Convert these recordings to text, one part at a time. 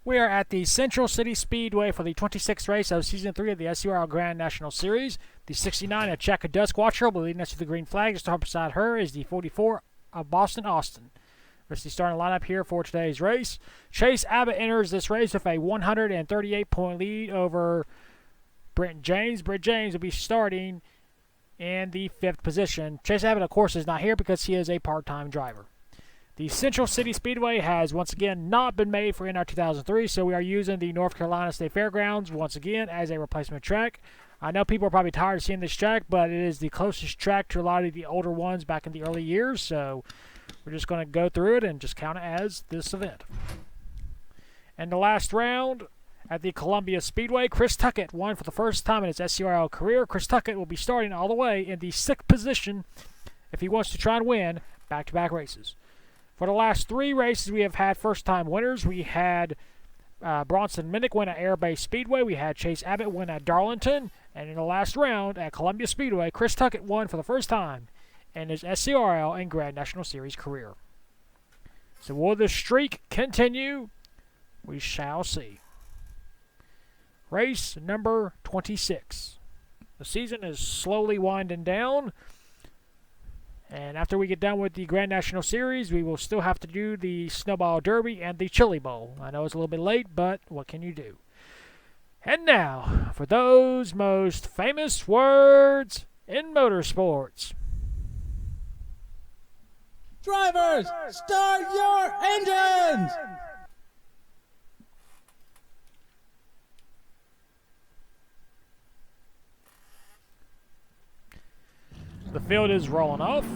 We are at the Central City Speedway for the 26th race of Season 3 of the SCRL Grand National Series. The 69 of Chaka Duskwatcher will be leading us to the green flag. Just up beside her is the 44 of Boston Austin. That's the starting lineup here for today's race. Chase Abbott enters this race with a 138-point lead over Brent James. Brent James will be starting in the 5th position. Chase Abbott, of course, is not here because he is a part-time driver. The Central City Speedway has once again not been made for NR 2003, so we are using the North Carolina State Fairgrounds once again as a replacement track. I know people are probably tired of seeing this track, but it is the closest track to a lot of the older ones back in the early years, so we're just going to go through it and just count it as this event. And the last round at the Columbia Speedway, Chris Tuckett won for the first time in his SCRL career. Chris Tuckett will be starting all the way in the 6th position if he wants to try and win back-to-back races. For the last 3 races, we have had first-time winners. We had Bronson Minnick win at Air Base Speedway. We had Chase Abbott win at Darlington. And in the last round at Columbia Speedway, Chris Tuckett won for the first time in his SCRL and Grand National Series career. So will the streak continue? We shall see. Race number 26. The season is slowly winding down. And after we get done with the Grand National Series, we will still have to do the Snowball Derby and the Chili Bowl. I know it's a little bit late, but what can you do? And now, for those most famous words in motorsports. Drivers, start your engines! The field is rolling off.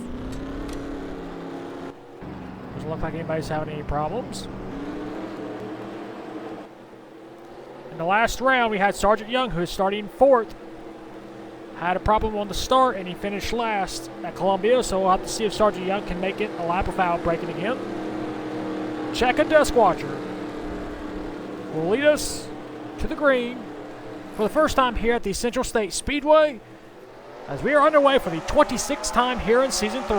Doesn't look like anybody's having any problems. In the last round, we had Sergeant Young, who is starting 4th. Had a problem on the start, and he finished last at Columbia, so we'll have to see if Sergeant Young can make it a lap without breaking again. Chaka Duskwatcher will lead us to the green for the first time here at the Central State Speedway, as we are underway for the 26th time here in Season 3.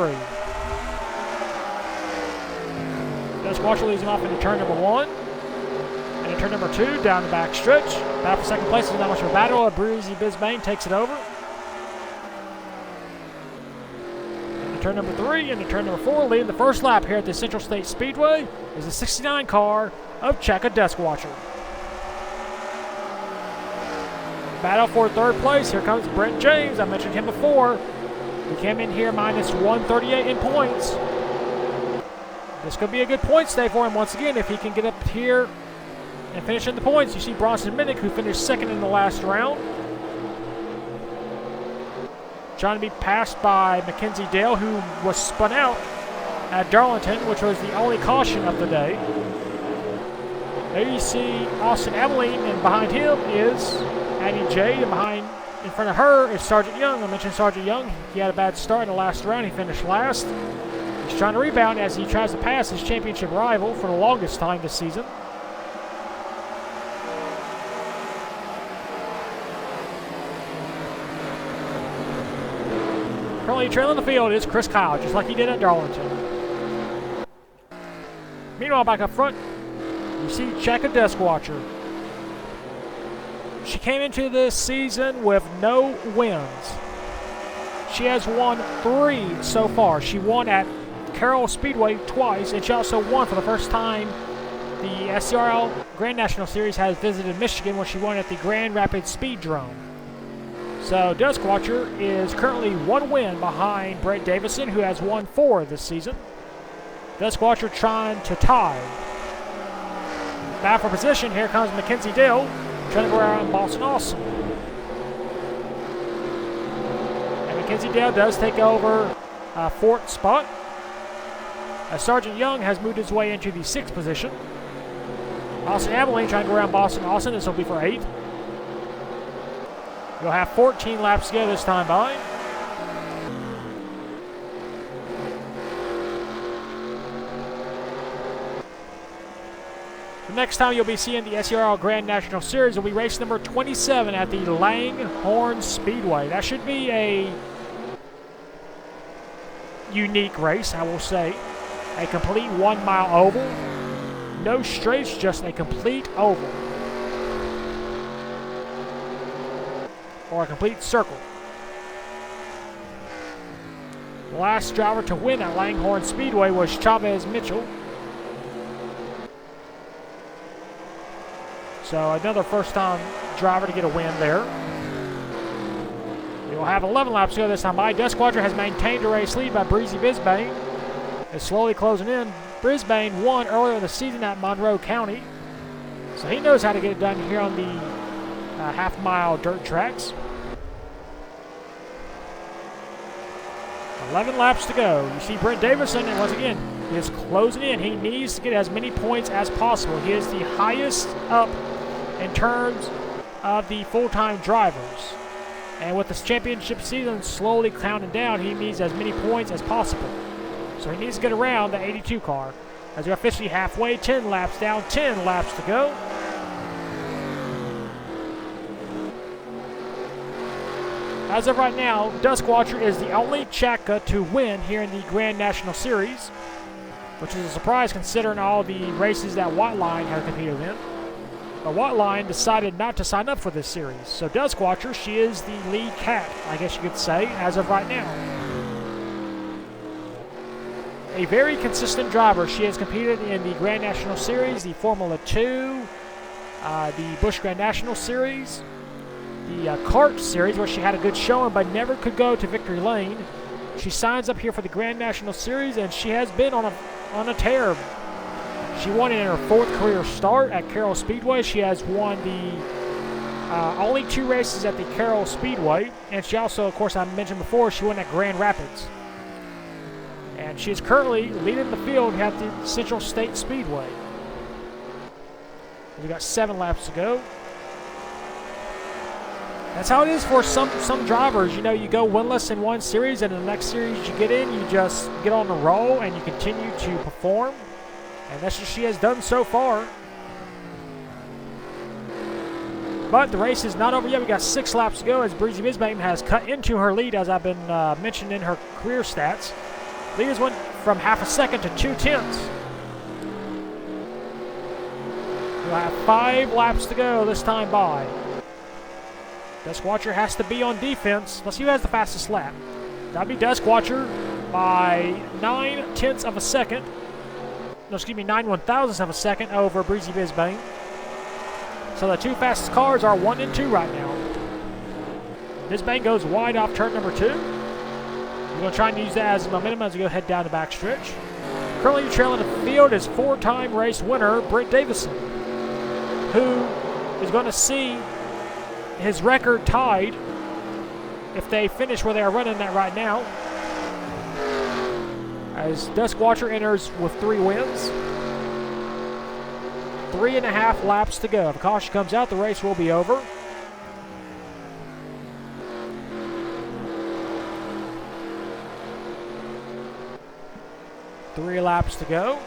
Duskwatcher leads him off into turn number 1. And in turn number 2, down the back stretch. Battle for second place is not much of a battle. Breezy Bisbane takes it over. Into turn number 3, into turn number 4, leading the first lap here at the Central State Speedway is the 69 car of Chaka Duskwatcher. Battle for 3rd place. Here comes Brent James. I mentioned him before. He came in here minus 138 in points. This could be a good points day for him once again if he can get up here and finish in the points. You see Bronson Minnick, who finished 2nd in the last round, trying to be passed by Mackenzie Dale, who was spun out at Darlington, which was the only caution of the day. There you see Austin Abilene, and behind him is Addie Jade, and in front of her is Sergeant Young. I mentioned Sergeant Young. He had a bad start in the last round. He finished last. He's trying to rebound as he tries to pass his championship rival for the longest time this season. Currently trailing the field is Chris Kyle, just like he did at Darlington. Meanwhile, back up front, you see Chaka Duskwatcher. She came into this season with no wins. She has won 3 so far. She won at Carroll Speedway twice, and she also won for the first time. The SCRL Grand National Series has visited Michigan when she won at the Grand Rapids Speedrome. So Duskwatcher is currently 1 win behind Brett Davison, who has won 4 this season. Duskwatcher trying to tie. Back for position, here comes Mackenzie Dale, trying to go around Boston Austin. And Mackenzie Dale does take over 4th spot. Sergeant Young has moved his way into the 6th position. Austin Abilene trying to go around Boston Austin. This will be for 8th. You'll have 14 laps to go this time by. The next time you'll be seeing the SCRL Grand National Series will be race number 27 at the Langhorne Speedway. That should be a unique race, I will say. A complete 1 mile oval. no straights, just a complete oval. Or a complete circle. The last driver to win at Langhorne Speedway was Chavez Mitchell. So another first-time driver to get a win there. We will have 11 laps to go this time by. Dust Squadron has maintained a race lead by Breezy Bisbane. It's slowly closing in. Brisbane won earlier in the season at Monroe County, so he knows how to get it done here on the half-mile dirt tracks. 11 laps to go. You see Brent Davison, and once again, he is closing in. He needs to get as many points as possible. He is the highest up in terms of the full-time drivers. And with this championship season slowly counting down, he needs as many points as possible. So he needs to get around the 82 car. As we're officially halfway, 10 laps down, 10 laps to go. As of right now, Duskwatcher is the only Chaka to win here in the Grand National Series, which is a surprise considering all the races that Whiteline have competed in. But Whiteline decided not to sign up for this series, so Duskwatcher, she is the lead cat, I guess you could say, as of right now. A very consistent driver. She has competed in the Grand National Series, the Formula 2, the Busch Grand National Series, the kart series where she had a good showing but never could go to victory lane. She signs up here for the Grand National Series and she has been on a tear. She won in her 4th career start at Carroll Speedway. She has won the only 2 races at the Carroll Speedway, and she also, of course, I mentioned before, she won at Grand Rapids. And she is currently leading the field at the Central State Speedway. We've got 7 laps to go. That's how it is for some drivers. You know, you go winless in one series, and in the next series you get in, you just get on the roll, and you continue to perform. And that's what she has done so far. But the race is not over yet. We got 6 laps to go as Breezy Bisbane has cut into her lead, as I've been mentioned in her career stats. Leaders went from half a second to 2/10. We'll have 5 laps to go this time by. Duskwatcher has to be on defense. Let's see who has the fastest lap. That'd be Duskwatcher by 9/10 of a second. No, excuse me, 9/1000ths of a second over Breezy Bisbane. So the 2 fastest cars are 1 and 2 right now. Bisbane goes wide off turn number 2. We're going to try and use that as momentum as we go head down the backstretch. Currently trailing the field is 4-time race winner Brent Davison, who is going to see his record tied if they finish where they are running at right now, as Duskwatcher enters with 3 wins. 3.5 laps to go. If caution comes out, the race will be over. Three laps to go.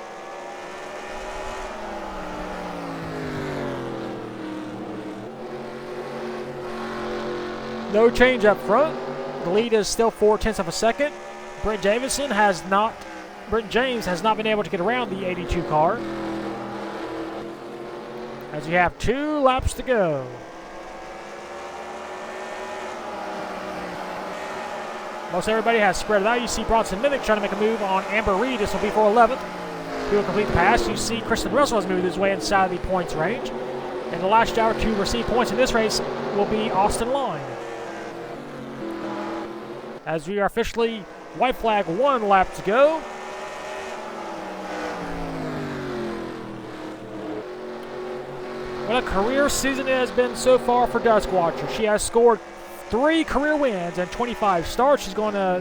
No change up front. The lead is still 4/10 of a second. Brent James has not been able to get around the 82 car, as you have 2 laps to go. Most everybody has spread it out. You see Bronson Minnick trying to make a move on Amber Reed. This will be for 11th. He will complete the pass. You see Kristen Russell has moved his way inside the points range. And the last driver to receive points in this race will be Austin Line. As we are officially white flag 1 lap to go. What a career season it has been so far for Duskwatcher. She has scored 3 career wins and 25 starts. She's going to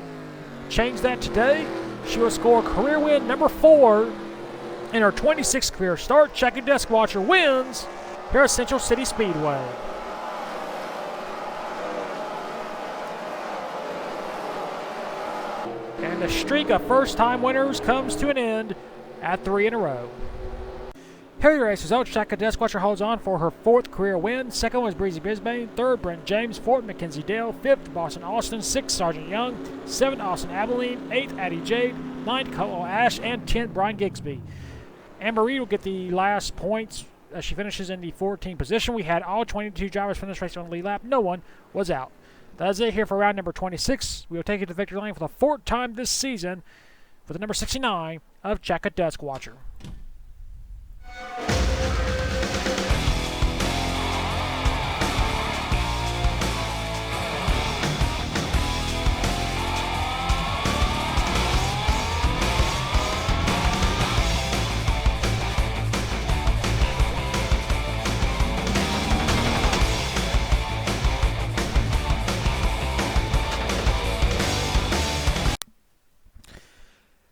change that today. She will score career win number 4 in her 26th career start. Chaka Duskwatcher wins here at Central City Speedway. And the streak of first-time winners comes to an end at 3 in a row. Here are your race results. Chaka Duskwatcher holds on for her 4th career win. 2nd was Breezy Bisbane. 3rd, Brent James. 4th, Mackenzie Dale. 5th, Boston Austin. 6th, Sergeant Young. 7th, Austin Abilene. 8th, Addie Jade. 9th, Cole Ash. And 10th, Brian Gigsby. Anne-Marie will get the last points as she finishes in the 14th position. We had all 22 drivers finish race on the lead lap. No one was out. That's it here for round number 26. We will take it to victory lane for the 4th time this season for the number 69 of Chaka Dusk Watcher.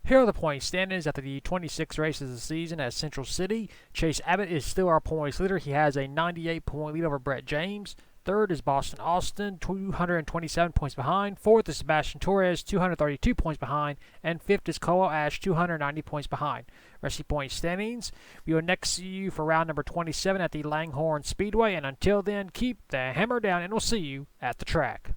Here are the point standings after the 26 races of the season at Central City. Chase Abbott is still our points leader. He has a 98-point lead over Brett James. Third is Boston Austin, 227 points behind. Fourth is Sebastian Torres, 232 points behind. And fifth is Cole Ash, 290 points behind. Rest of the point standings. We will next see you for round number 27 at the Langhorne Speedway. And until then, keep the hammer down, and we'll see you at the track.